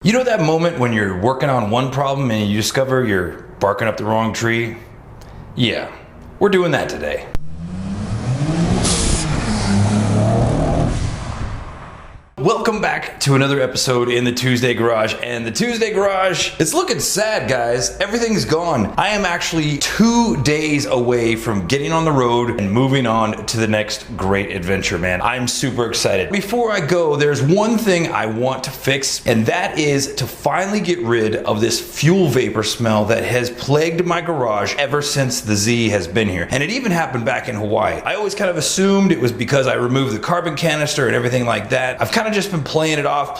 You know that moment when you're working on one problem and you discover you're barking up the wrong tree? Yeah, we're doing that today. Welcome back to another episode in the TueZday Garage, and the TueZday Garage, it's looking sad, guys. Everything's gone. I am actually 2 days away from getting on the road and moving on to the next great adventure, man. I'm super excited. Before I go, there's one thing I want to fix, and that is to finally get rid of this fuel vapor smell that has plagued my garage ever since the Z has been here. And it even happened back in Hawaii. I always kind of assumed it was because I removed the carbon canister and everything like that. I've kind of just been playing it off,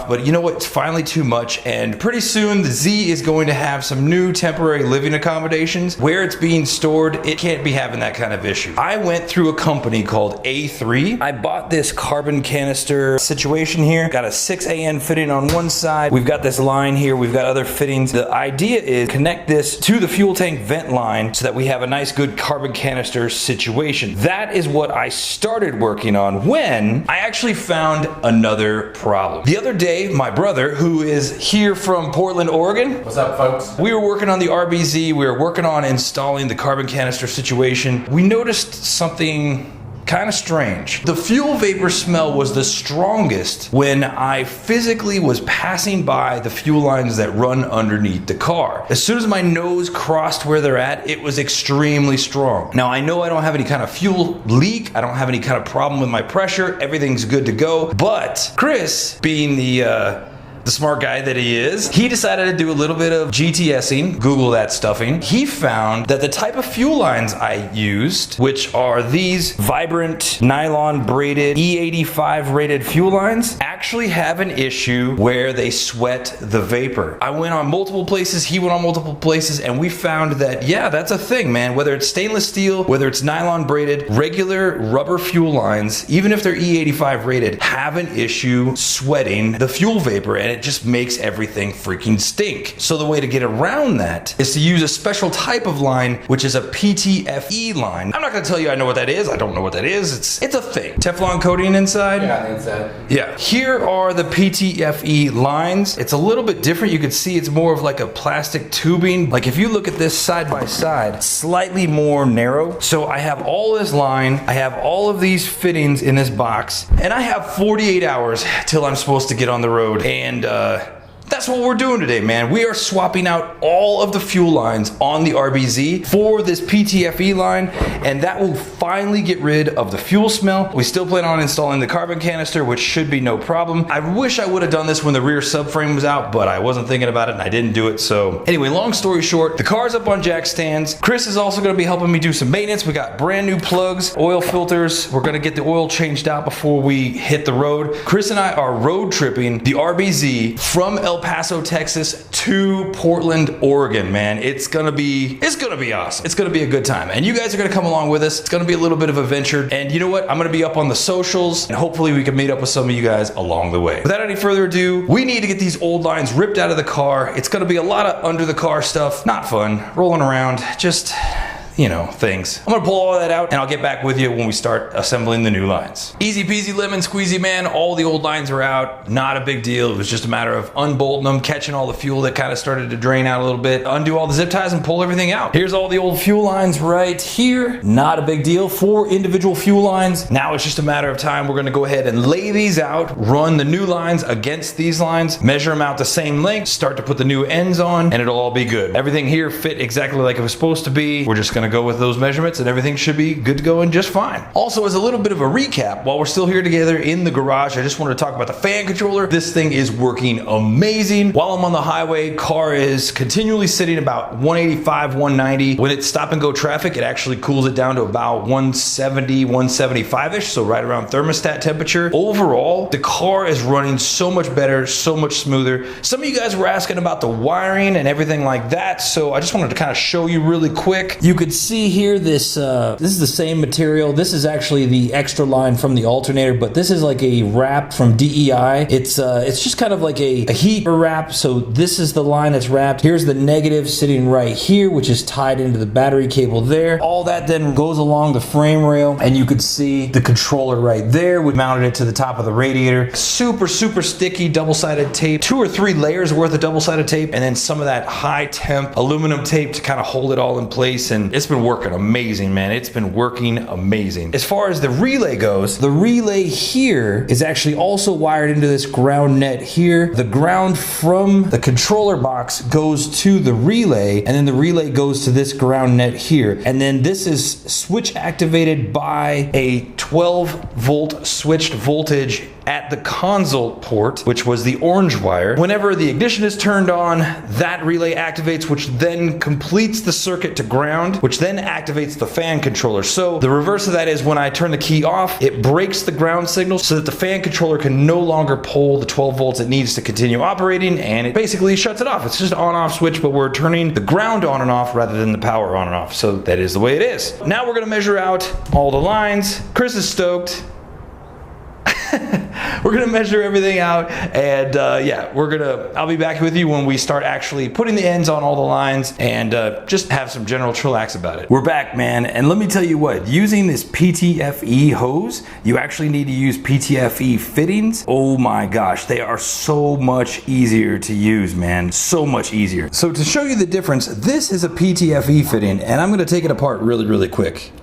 but you know what? It's finally too much, and pretty soon the Z is going to have some new temporary living accommodations. Where it's being stored, it can't be having that kind of issue. I went through a company called A3. I bought this carbon canister situation here. Got a 6AN fitting on one side. We've got this line here. We've got other fittings. The idea is connect this to the fuel tank vent line so that we have a nice good carbon canister situation. That is what I started working on when I actually found another problem. The other day, my brother, who is here from Portland, Oregon. What's up, folks? We were working on the RBZ. We were working on installing the carbon canister situation. We noticed something kind of strange. The fuel vapor smell was the strongest when I physically was passing by the fuel lines that run underneath the car. As soon as my nose crossed where they're at, it was extremely strong. Now, I know I don't have any kind of fuel leak. I don't have any kind of problem with my pressure. Everything's good to go. But Chris, being the smart guy that he is, he decided to do a little bit of GTSing, Google that stuffing. He found that the type of fuel lines I used, which are these vibrant nylon braided E85 rated fuel lines, actually have an issue where they sweat the vapor. I went on multiple places, he went on multiple places, and we found that, yeah, that's a thing, man. Whether it's stainless steel, whether it's nylon braided, regular rubber fuel lines, even if they're E85 rated, have an issue sweating the fuel vapor, and it just makes everything freaking stink. So the way to get around that is to use a special type of line, which is a PTFE line. I'm not gonna tell you I know what that is. I don't know what that is. It's a thing. Teflon coating inside. Yeah, I think so. Yeah. Here are the PTFE lines. It's a little bit different. You can see it's more of like a plastic tubing. Like if you look at this side by side, slightly more narrow. So I have all this line. I have all of these fittings in this box, and I have 48 hours till I'm supposed to get on the road. And that's what we're doing today, man. We are swapping out all of the fuel lines on the RBZ for this PTFE line, and that will finally get rid of the fuel smell. We still plan on installing the carbon canister, which should be no problem. I wish I would have done this when the rear subframe was out, but I wasn't thinking about it and I didn't do it. So anyway, long story short, the car's up on jack stands. Chris is also gonna be helping me do some maintenance. We got brand new plugs, oil filters. We're gonna get the oil changed out before we hit the road. Chris and I are road tripping the RBZ from El Paso, Texas to Portland, Oregon, man. It's gonna be awesome. It's gonna be a good time. And you guys are gonna come along with us. It's gonna be a little bit of a venture. And you know what? I'm gonna be up on the socials, and hopefully we can meet up with some of you guys along the way. Without any further ado, we need to get these old lines ripped out of the car. It's gonna be a lot of under the car stuff. Not fun. Rolling around. Just, you know, things. I'm gonna pull all that out and I'll get back with you when we start assembling the new lines. Easy peasy lemon squeezy, man. All the old lines are out. Not a big deal. It was just a matter of unbolting them, catching all the fuel that kind of started to drain out a little bit, undo all the zip ties and pull everything out. Here's all the old fuel lines right here. Not a big deal. 4 individual fuel lines. Now it's just a matter of time. We're gonna go ahead and lay these out, run the new lines against these lines, measure them out the same length, start to put the new ends on, and it'll all be good. Everything here fit exactly like it was supposed to be. We're just gonna go with those measurements and everything should be good to go and just fine. Also, as a little bit of a recap, while we're still here together in the garage, I just wanted to talk about the fan controller. This thing is working amazing. While I'm on the highway, car is continually sitting about 185, 190. When it's stop and go traffic, it actually cools it down to about 170, 175-ish, so right around thermostat temperature. Overall, the car is running so much better, so much smoother. Some of you guys were asking about the wiring and everything like that, so I just wanted to kind of show you really quick. You could see here this is the same material. This is actually the extra line from the alternator, but this is like a wrap from DEI. It's just kind of like a heat wrap. So this is the line that's wrapped. Here's the negative sitting right here, which is tied into the battery cable there. All that then goes along the frame rail, and you could see the controller right there. We mounted it to the top of the radiator. Super sticky double-sided tape, 2 or 3 layers worth of double-sided tape, and then some of that high temp aluminum tape to kind of hold it all in place. And it's been working amazing, man. It's been working amazing. As far as the relay goes, the relay here is actually also wired into this ground net here. The ground from the controller box goes to the relay, and then the relay goes to this ground net here. And then this is switch activated by a 12-volt switched voltage at the console port, which was the orange wire. Whenever the ignition is turned on, that relay activates, which then completes the circuit to ground, which then activates the fan controller. So the reverse of that is when I turn the key off, it breaks the ground signal so that the fan controller can no longer pull the 12 volts it needs to continue operating, and it basically shuts it off. It's just an on-off switch, but we're turning the ground on and off rather than the power on and off. So that is the way it is. Now we're gonna measure out all the lines. Chris is stoked. We're gonna measure everything out, and yeah, I'll be back with you when we start actually putting the ends on all the lines and just have some general chillax about it. We're back, man, and let me tell you what, using this PTFE hose, you actually need to use PTFE fittings. Oh my gosh, they are so much easier to use, man, so much easier. So to show you the difference, this is a PTFE fitting, and I'm gonna take it apart really quick.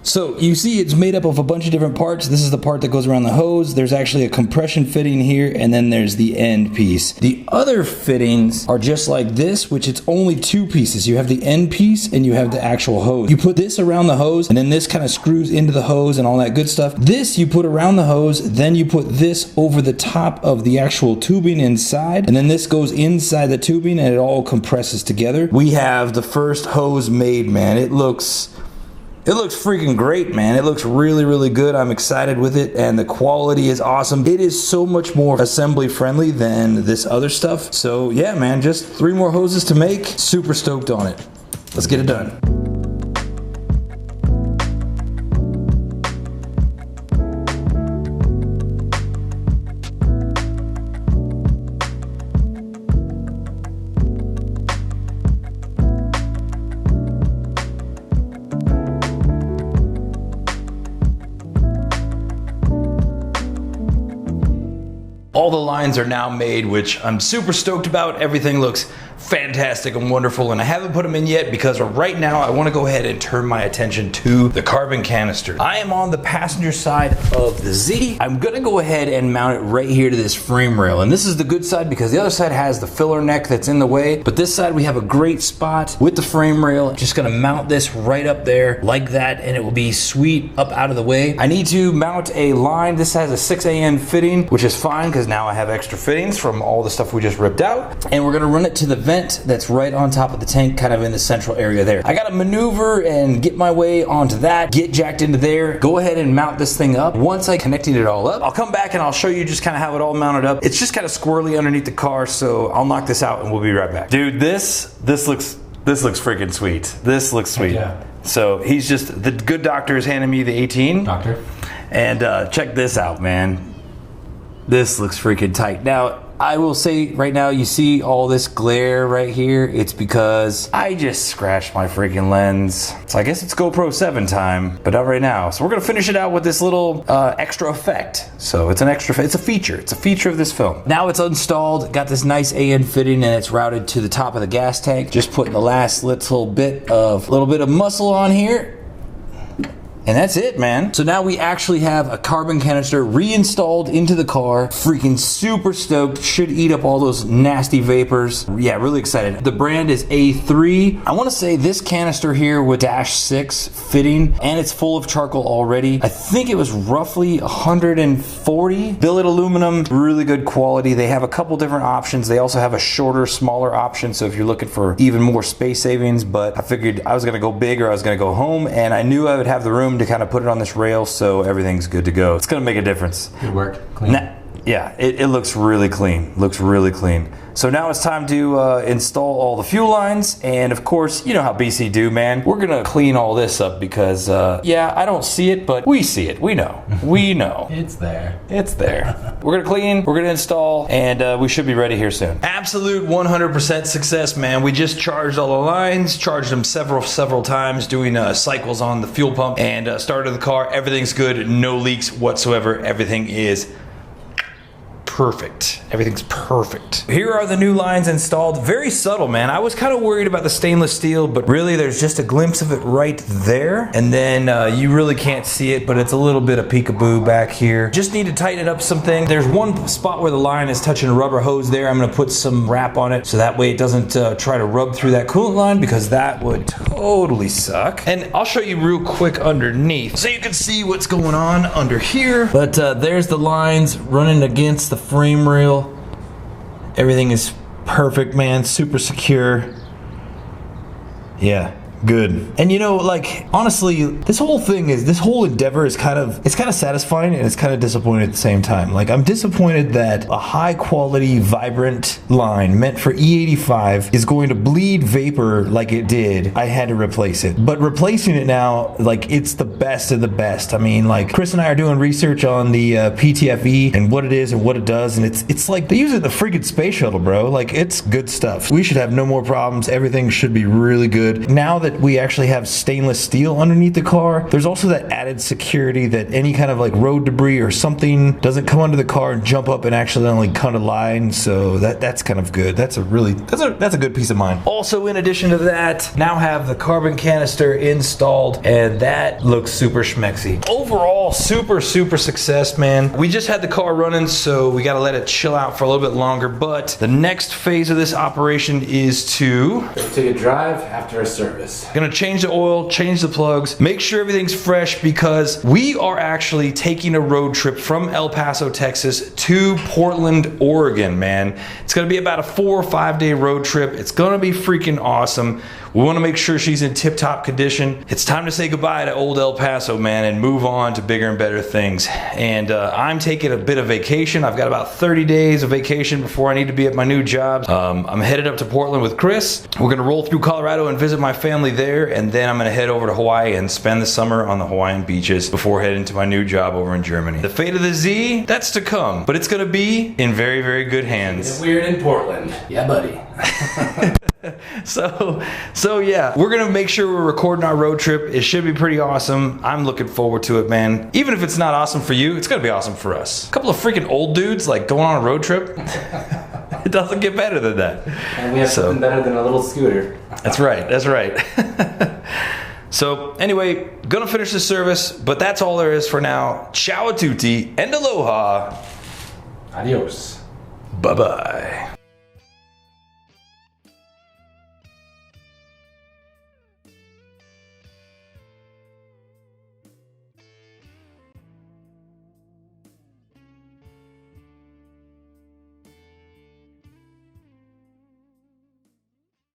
So you see it's made up of a bunch of different parts. This is the part that goes around the hose. There's actually a compression fitting here, and then there's the end piece. The other fittings are just like this, which it's only 2 pieces. You have the end piece and you have the actual hose. You put this around the hose, and then this kind of screws into the hose and all that good stuff. This you put around the hose, then you put this over the top of the actual tubing inside, and then this goes inside the tubing and it all compresses together. We have the first hose made, man. It looks freaking great, man. It looks really good. I'm excited with it, and the quality is awesome. It is so much more assembly friendly than this other stuff. So yeah, man, just 3 more hoses to make. Super stoked on it. Let's get it done. All the lines are now made, which I'm super stoked about. Everything looks fantastic and wonderful, and I haven't put them in yet because right now I want to go ahead and turn my attention to the carbon canister. I am on the passenger side of the Z. I'm gonna go ahead and mount it right here to this frame rail, and this is the good side because the other side has the filler neck that's in the way, but this side we have a great spot with the frame rail. Just gonna mount this right up there like that, and it will be sweet up out of the way. I need to mount a line. This has a 6AN fitting, which is fine because now I have extra fittings from all the stuff we just ripped out, and we're gonna run it to the vent that's right on top of the tank, kind of in the central area there. I gotta maneuver and get my way onto that, get jacked into there, go ahead and mount this thing up. Once I connected it all up, I'll come back and I'll show you just kind of how it all mounted up. It's just kind of squirrely underneath the car, so I'll knock this out and we'll be right back. Dude, this looks freaking sweet. This looks sweet. Yeah. So he's just, the good doctor is handing me the 18. Doctor. And check this out, man. This looks freaking tight. Now, I will say right now, you see all this glare right here. It's because I just scratched my freaking lens. So I guess it's GoPro 7 time, but not right now. So we're gonna finish it out with this little extra effect. So it's an extra, it's a feature. It's a feature of this film. Now it's installed, got this nice AN fitting, and it's routed to the top of the gas tank. Just putting the last little bit of muscle on here. And that's it, man. So now we actually have a carbon canister reinstalled into the car. Freaking super stoked. Should eat up all those nasty vapors. Yeah, really excited. The brand is A3. I want to say this canister here with -6 fitting, and it's full of charcoal already. I think it was roughly 140. Billet aluminum, really good quality. They have a couple different options. They also have a shorter, smaller option, so if you're looking for even more space savings, but I figured I was gonna go big or I was gonna go home, and I knew I would have the room to kind of put it on this rail, so everything's good to go. It's gonna make a difference. Good work. Clean. yeah, it looks really clean. Looks really clean. So now it's time to install all the fuel lines, and of course, you know how BC do, man. We're gonna clean all this up because, yeah, I don't see it, but we see it. We know. We know. It's there. It's there. We're gonna clean, we're gonna install, and we should be ready here soon. Absolute 100% success, man. We just charged all the lines, charged them several times, doing cycles on the fuel pump, and started the car. Everything's good, no leaks whatsoever. Everything is perfect. Everything's perfect. Here are the new lines installed. Very subtle, man. I was kind of worried about the stainless steel, but really there's just a glimpse of it right there. And then you really can't see it, but it's a little bit of peekaboo back here. Just need to tighten it up something. There's one spot where the line is touching a rubber hose there. I'm gonna put some wrap on it so that way it doesn't try to rub through that coolant line, because that would totally suck. And I'll show you real quick underneath so you can see what's going on under here. But there's the lines running against the frame rail. Everything is perfect, man. Super secure. Yeah, good. And you know, like, honestly, this whole endeavor is kind of satisfying, and it's kind of disappointing at the same time. Like, I'm disappointed that a high quality, vibrant line meant for E85 is going to bleed vapor like it did. I had to replace it. But replacing it now, like, it's the best of the best. I mean, like, Chris and I are doing research on the PTFE and what it is and what it does, and it's like they use it in the freaking space shuttle, bro. Like, it's good stuff. We should have no more problems. Everything should be really good. Now that we actually have stainless steel underneath the car, there's also that added security that any kind of like road debris or something doesn't come under the car and jump up and accidentally cut a line. So that's kind of good. That's a good peace of mind. Also, in addition to that, now have the carbon canister installed, and that looks super schmexy. Overall, super success, man. We just had the car running, so we got to let it chill out for a little bit longer. But the next phase of this operation is to take a drive after a service. Gonna change the oil, change the plugs, make sure everything's fresh, because we are actually taking a road trip from El Paso, Texas to Portland, Oregon, man. It's gonna be about a 4 or 5 day road trip. It's gonna be freaking awesome. We wanna make sure she's in tip-top condition. It's time to say goodbye to old El Paso, man, and move on to bigger and better things. And I'm taking a bit of vacation. I've got about 30 days of vacation before I need to be at my new job. I'm headed up to Portland with Chris. We're gonna roll through Colorado and visit my family there, and then I'm gonna head over to Hawaii and spend the summer on the Hawaiian beaches before heading to my new job over in Germany. The fate of the Z, that's to come, but it's gonna be in very good hands. It's weird in Portland. Yeah, buddy. So yeah, we're gonna make sure we're recording our road trip. It should be pretty awesome. I'm looking forward to it, man. Even if it's not awesome for you, it's gonna be awesome for us. A couple of freaking old dudes like going on a road trip. It doesn't get better than that. And we have something better than a little scooter. That's right, that's right. So anyway, gonna finish the service, but that's all there is for now. Ciao a tutti and aloha. Adios. Bye-bye.